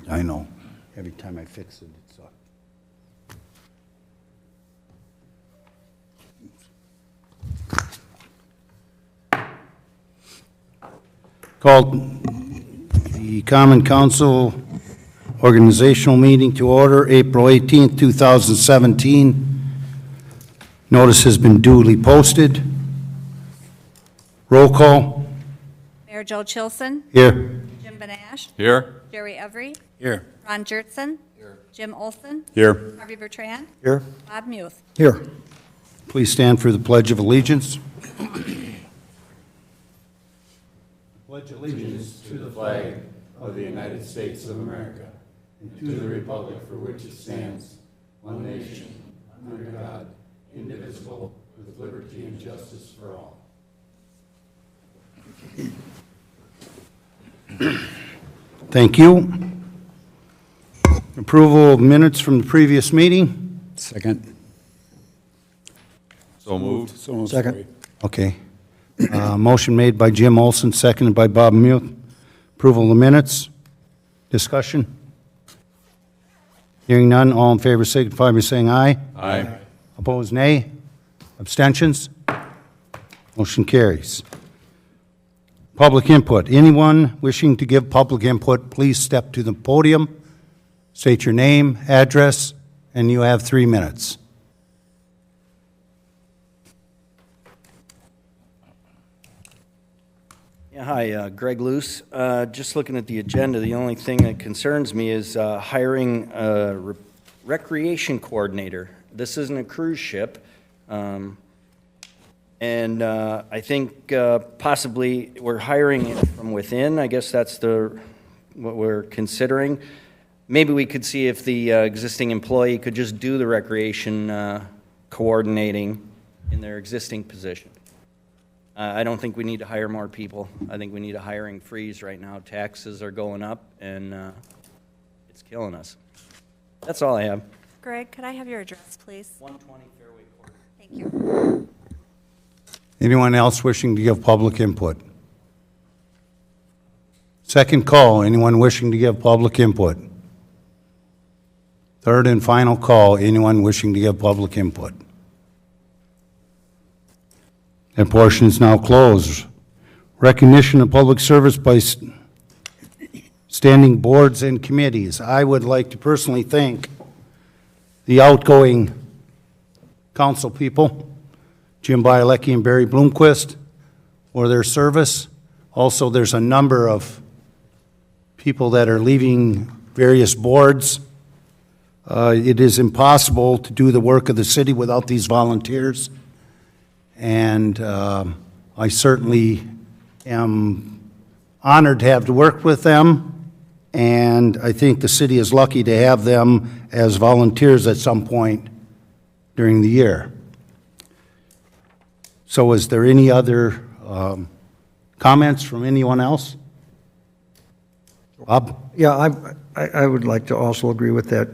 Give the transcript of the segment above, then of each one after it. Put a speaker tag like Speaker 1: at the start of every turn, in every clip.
Speaker 1: I know. Every time I fix it, it's Called the Common Council Organizational Meeting to order, April 18th, 2017. Notice has been duly posted. Roll call.
Speaker 2: Mayor Joe Chilson.
Speaker 1: Here.
Speaker 2: Jim Benash.
Speaker 3: Here.
Speaker 2: Jerry Every.
Speaker 3: Here.
Speaker 2: Ron Jertson. Here. Jim Olson.
Speaker 3: Here.
Speaker 2: Harvey Bertrand.
Speaker 1: Here.
Speaker 2: Bob Muth.
Speaker 1: Here. Please stand for the Pledge of Allegiance. Pledge allegiance to the flag of the United States of America and to the republic for which it stands, one nation, under God, indivisible, with liberty and justice for all. Thank you. Approval of minutes from the previous meeting?
Speaker 4: Second.
Speaker 3: So moved.
Speaker 4: Second.
Speaker 1: Okay. Motion made by Jim Olson, seconded by Bob Muth. Approval of the minutes. Discussion? Hearing none, all in favor signify by saying aye.
Speaker 3: Aye.
Speaker 1: Opposed, nay. Abstentions? Motion carries. Public input. Anyone wishing to give public input, please step to the podium, state your name, address, and you have 3 minutes.
Speaker 5: Yeah, hi, Greg Luce. Just looking at the agenda, the only thing that concerns me is hiring a recreation coordinator. This isn't a cruise ship, and I think possibly we're hiring it from within. I guess that's what we're considering. Maybe we could see if the existing employee could just do the recreation coordinating in their existing position. I don't think we need to hire more people. I think we need a hiring freeze right now. Taxes are going up, and it's killing us. That's all I have.
Speaker 2: Greg, could I have your address, please?
Speaker 5: 120 Fairway Court.
Speaker 2: Thank you.
Speaker 1: Anyone else wishing to give public input? Second call, anyone wishing to give public input? Third and final call, anyone wishing to give public input? That portion is now closed. Recognition of public service by standing boards and committees. I would like to personally thank the outgoing council people, Jim Bielecki and Barry Bloomquist, for their service. Also, there's a number of people that are leaving various boards. It is impossible to do the work of the city without these volunteers. And I certainly am honored to have to work with them, and I think the city is lucky to have them as volunteers at some point during the year. So is there any other comments from anyone else? Bob?
Speaker 4: Yeah, I would like to also agree with that.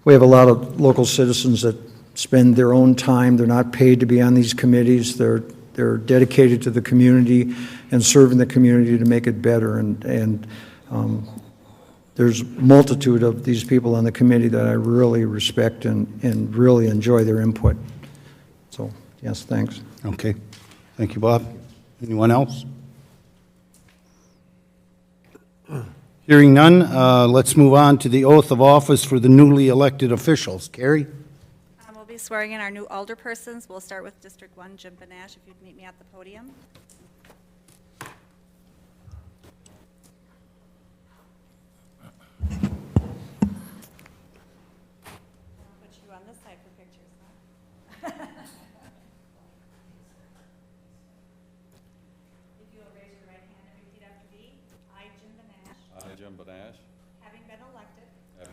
Speaker 4: We have a lot of local citizens that spend their own time. They're not paid to be on these committees. They're dedicated to the community and serving the community to make it better. And there's a multitude of these people on the committee that I really respect and really enjoy their input. So, yes, thanks.
Speaker 1: Okay. Thank you, Bob. Anyone else? Hearing none, let's move on to the oath of office for the newly elected officials. Carrie?
Speaker 2: We'll be swearing in our new alderpersons. We'll start with District 1, Jim Benash, if you'd meet me at the podium. I'll put you on this side for pictures, huh? If you will raise your right hand and repeat after me. I, Jim Benash,
Speaker 3: I, Jim Benash,
Speaker 2: having been elected
Speaker 3: to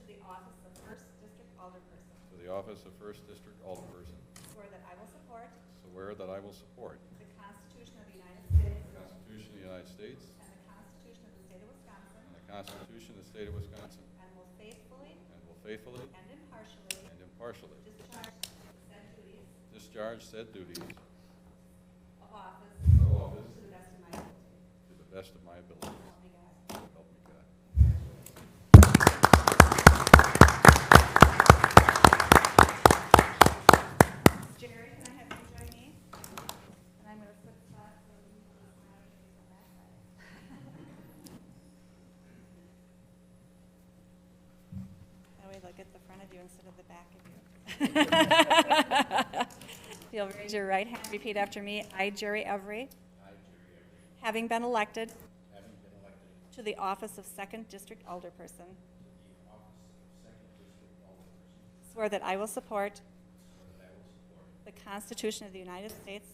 Speaker 2: the office of First District Alderperson,
Speaker 3: the office of First District Alderperson,
Speaker 2: swear that I will support
Speaker 3: swear that I will support
Speaker 2: the Constitution of the United States
Speaker 3: the Constitution of the United States
Speaker 2: and the Constitution of the State of Wisconsin,
Speaker 3: and the Constitution of the State of Wisconsin,
Speaker 2: and will faithfully
Speaker 3: and will faithfully
Speaker 2: and impartially
Speaker 3: and impartially
Speaker 2: discharge said duties
Speaker 3: discharge said duties
Speaker 2: of office
Speaker 3: of office
Speaker 2: to the best of my ability.
Speaker 3: to the best of my ability.
Speaker 2: Help me God.
Speaker 3: Help me God.
Speaker 2: look at the front of you instead of the back of you. You'll raise your right hand, repeat after me. I, Jerry Every. Having been elected to the office of Second District Alderperson, swear that I will support the Constitution of the United States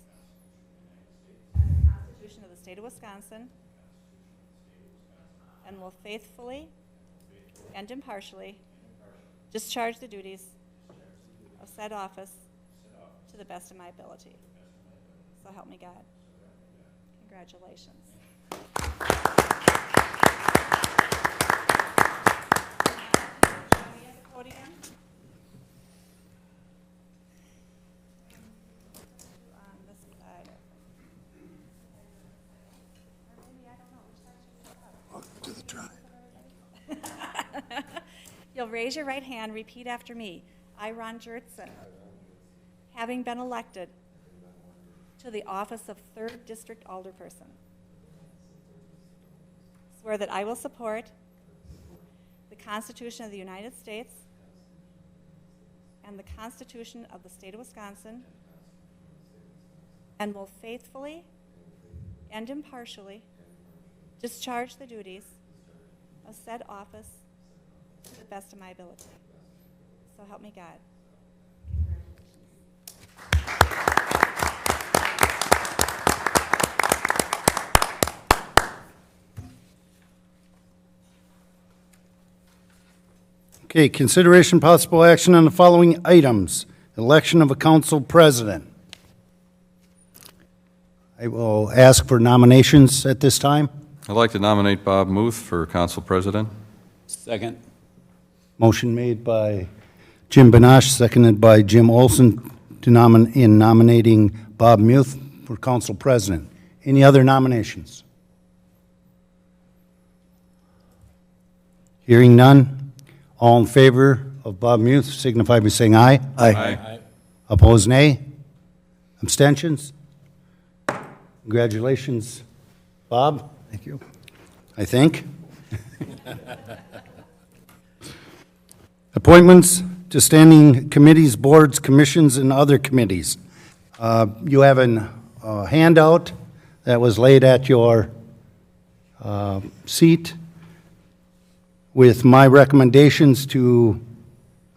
Speaker 2: and the Constitution of the State of Wisconsin, and will faithfully and impartially discharge the duties of said office to the best of my ability. So help me God. Congratulations. At the podium. On this side. Or maybe, I don't know, which side should we put up?
Speaker 6: Welcome to the tribe.
Speaker 2: You'll raise your right hand, repeat after me. I, Ron Jertson, having been elected to the office of Third District Alderperson, swear that I will support the Constitution of the United States and the Constitution of the State of Wisconsin, and will faithfully and impartially discharge the duties of said office to the best of my ability. So help me God.
Speaker 1: Okay, consideration possible action on the following items. Election of a council president. I will ask for nominations at this time.
Speaker 3: I'd like to nominate Bob Muth for council president.
Speaker 6: Second.
Speaker 1: Motion made by Jim Benash, seconded by Jim Olson in nominating Bob Muth for council president. Any other nominations? Hearing none. All in favor of Bob Muth signify by saying aye.
Speaker 3: Aye.
Speaker 1: Opposed, nay. Abstentions? Congratulations, Bob,
Speaker 4: Thank you.
Speaker 1: I think. Appointments to standing committees, boards, commissions, and other committees. You have a handout that was laid at your seat with my recommendations to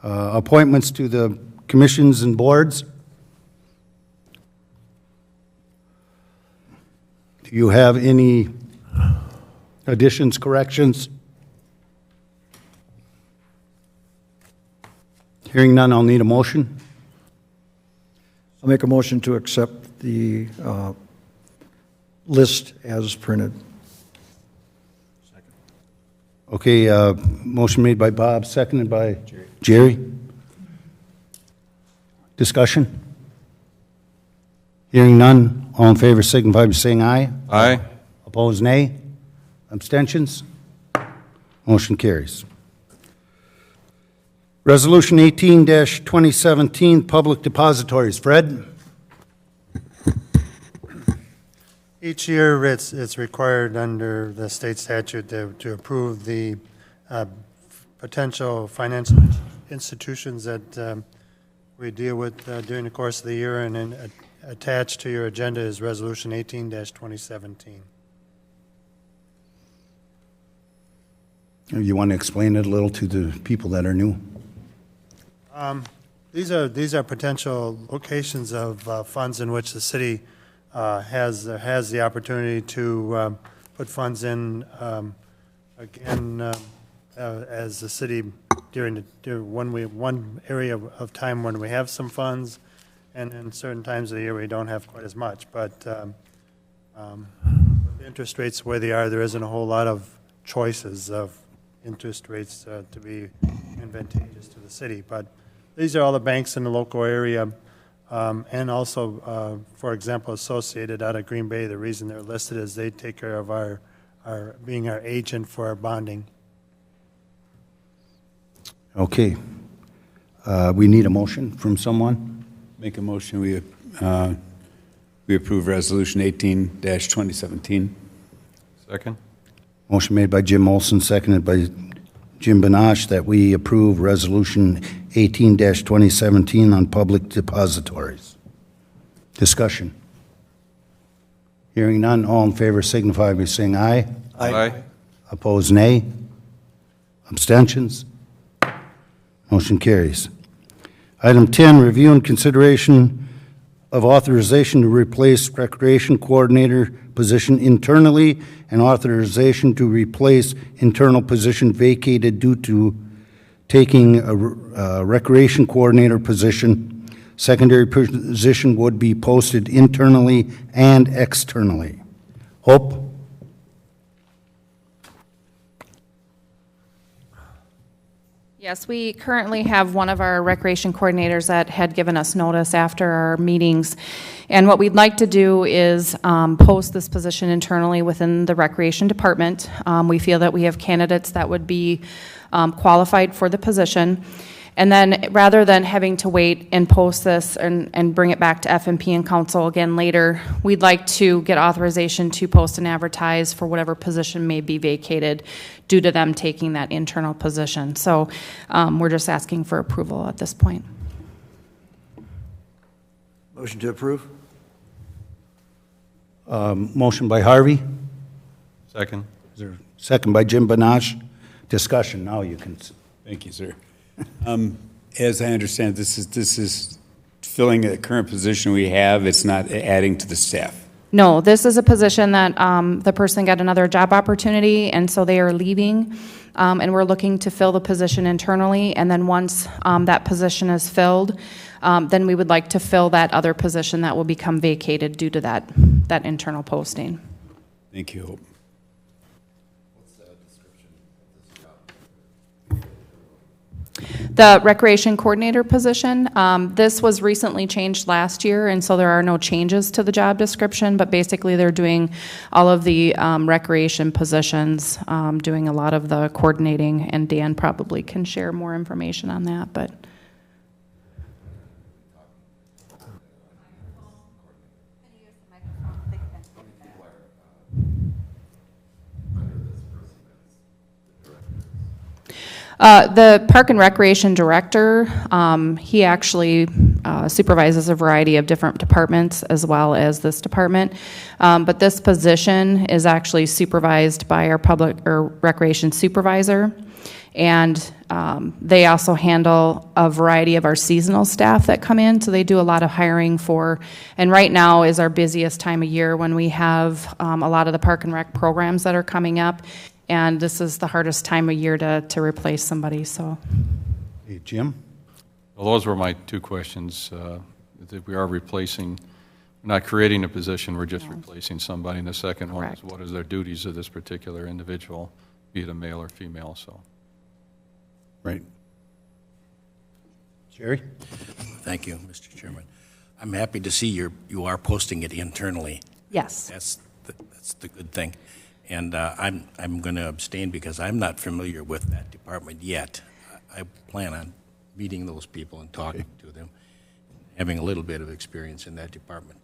Speaker 1: appointments to the commissions and boards. Do you have any additions, corrections? Hearing none, I'll need a motion.
Speaker 4: I'll make a motion to accept the list as printed.
Speaker 1: Okay, motion made by Bob, seconded by Jerry. Discussion? Hearing none, all in favor signify by saying aye.
Speaker 3: Aye.
Speaker 1: Opposed, nay. Abstentions? Motion carries. Resolution 18-2017, public depositories. Fred?
Speaker 7: Each year, it's required under the state statute to approve the potential financial institutions that we deal with during the course of the year, and then attached to your agenda is Resolution 18-2017.
Speaker 1: You want to explain it a little to the people that are new?
Speaker 7: These are potential locations of funds in which the city has the opportunity to put funds in, again, as the city during one area of time when we have some funds, and in certain times of the year we don't have quite as much. But with the interest rates the way they are, there isn't a whole lot of choices of interest rates to be advantageous to the city. But these are all the banks in the local area. And also, for example, Associated out of Green Bay, the reason they're listed is they take care of our being our agent for our bonding.
Speaker 1: Okay. We need a motion from someone.
Speaker 6: Make a motion, we approve Resolution 18-2017.
Speaker 3: Second.
Speaker 1: Motion made by Jim Olson, seconded by Jim Benosh, that we approve Resolution 18-2017 on public depositories. Discussion. Hearing none, all in favor signify by saying aye.
Speaker 3: Aye.
Speaker 1: Opposed, nay. Abstentions? Motion carries. Item 10, review and consideration of authorization to replace Recreation Coordinator position internally and authorization to replace internal position vacated due to taking a Recreation Coordinator position. Secondary position would be posted internally and externally. Hope?
Speaker 8: Yes, we currently have one of our recreation coordinators that had given us notice after our meetings. And what we'd like to do is post this position internally within the recreation department. We feel that we have candidates that would be qualified for the position. And then rather than having to wait and post this and bring it back to FMP and council again later, we'd like to get authorization to post and advertise for whatever position may be vacated due to them taking that internal position. So we're just asking for approval at this point.
Speaker 4: Motion to approve?
Speaker 1: Motion by Harvey.
Speaker 3: Second.
Speaker 1: Is there a second by Jim Benosh? Discussion, now you can.
Speaker 6: Thank you, sir. As I understand, this is filling a current position we have. It's not adding to the staff.
Speaker 8: No, this is a position that the person got another job opportunity, and so they are leaving, and we're looking to fill the position internally, and then once that position is filled, then we would like to fill that other position that will become vacated due to that internal posting.
Speaker 6: Thank you, Hope.
Speaker 8: The recreation coordinator position, this was recently changed last year, and so there are no changes to the job description, but basically they're doing all of the recreation positions, doing a lot of the coordinating, and Dan probably can share more information on that, but. The Park and Recreation Director, he actually supervises a variety of different departments as well as this department. But this position is actually supervised by our public or recreation supervisor. And they also handle a variety of our seasonal staff that come in, so they do a lot of hiring for, and right now is our busiest time of year when we have a lot of the Park and Rec programs that are coming up. And this is the hardest time of year to replace somebody, so.
Speaker 1: Hey, Jim?
Speaker 3: Well, those were my two questions. That we are replacing, not creating a position, we're just replacing somebody. And the second one is,
Speaker 8: Correct.
Speaker 3: what is their duties of this particular individual, be it a male or female, so.
Speaker 1: Right. Jerry?
Speaker 9: Thank you, Mr. Chairman. I'm happy to see you are posting it internally.
Speaker 8: Yes.
Speaker 9: That's the good thing. And I'm going to abstain because I'm not familiar with that department yet. I plan on meeting those people and talking to them, having a little bit of experience in that department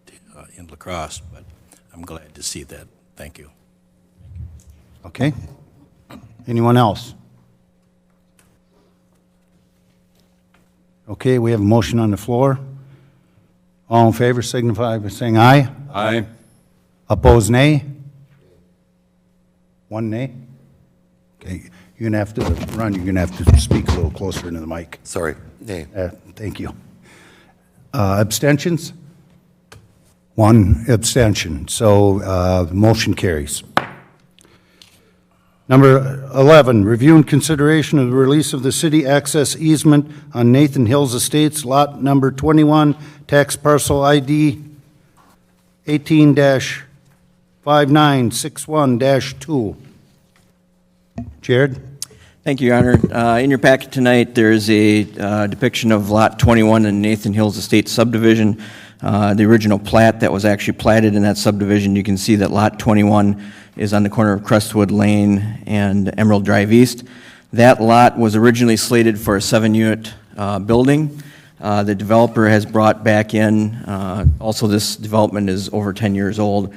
Speaker 9: in La Crosse, but I'm glad to see that. Thank you.
Speaker 1: Okay. Anyone else? Okay, we have a motion on the floor. All in favor signify by saying aye.
Speaker 3: Aye.
Speaker 1: Opposed, nay? One nay? Okay, you're going to have to run, you're going to have to speak a little closer into the mic.
Speaker 10: Sorry, nay.
Speaker 1: Thank you. Abstentions? One abstention, so the motion carries. Number 11, review and consideration of the release of the city access easement on Nathan Hills Estates, lot number 21, tax parcel ID 18-5961-2. Jared?
Speaker 5: Thank you, Your Honor. In your packet tonight, there is a depiction of Lot 21 in Nathan Hills Estate subdivision. The original plat that was actually platted in that subdivision, you can see that Lot 21 is on the corner of Crestwood Lane and Emerald Drive East. That lot was originally slated for a 7-unit building. The developer has brought back in, also this development is over 10 years old,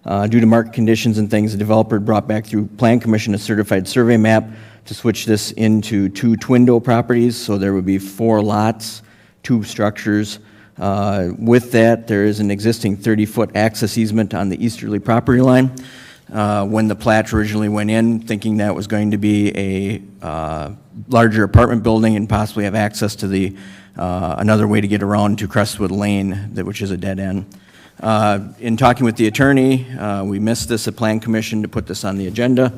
Speaker 5: Due to market conditions and things, the developer brought back through Plan Commission a certified survey map to switch this into 2 twin-doe properties, so there would be 4 lots, 2 structures. With that, there is an existing 30-foot access easement on the easterly property line. When the plat originally went in, thinking that was going to be a larger apartment building and possibly have access to the another way to get around to Crestwood Lane, which is a dead end. In talking with the attorney, we missed this at Plan Commission to put this on the agenda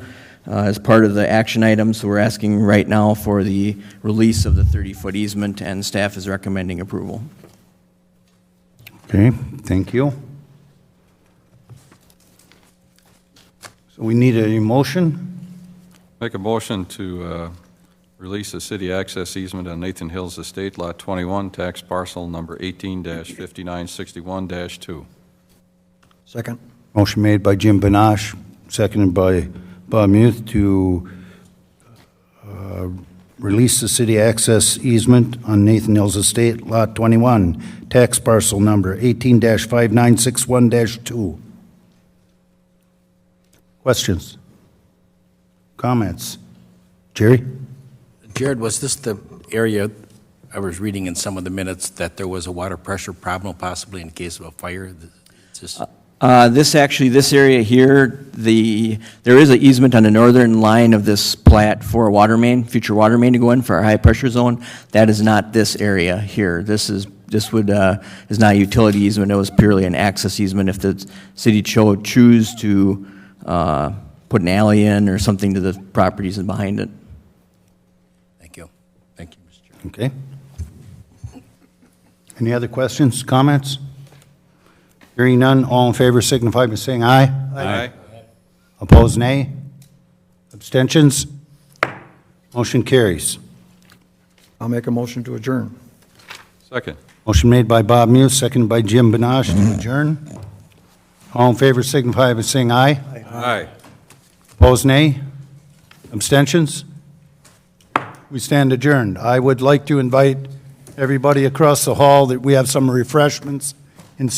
Speaker 5: as part of the action item, so we're asking right now for the release of the 30-foot easement, and staff is recommending approval.
Speaker 1: Okay, thank you. So we need a motion.
Speaker 3: Make a motion to release the city access easement on Nathan Hills Estate, Lot 21, tax parcel number 18-5961-2.
Speaker 4: Second.
Speaker 1: Motion made by Jim Benash, seconded by Bob Muth to release the city access easement on Nathan Hills Estate, Lot 21, tax parcel number 18-5961-2. Questions? Comments? Jerry?
Speaker 9: Jared, was this the area, I was reading in some of the minutes, that there was a water pressure problem possibly in case of a fire? Is this-
Speaker 5: This area here, there is an easement on the northern line of this plat for a water main, future water main to go in for our high pressure zone. That is not this area here. This is not a utility easement. It was purely an access easement. If the city choose to put an alley in or something to the properties behind it.
Speaker 9: Thank you. Thank you, Mr. Chairman.
Speaker 1: Okay. Any other questions, comments? Hearing none, all in favor signify by saying aye.
Speaker 3: Aye.
Speaker 1: Opposed, nay. Abstentions? Motion carries.
Speaker 4: I'll make a motion to adjourn.
Speaker 3: Second.
Speaker 1: Motion made by Bob Muse, seconded by Jim Benash to adjourn. All in favor signify by saying aye.
Speaker 3: Aye.
Speaker 1: Opposed, nay. Abstentions? We stand adjourned. I would like to invite everybody across the hall that we have some refreshments in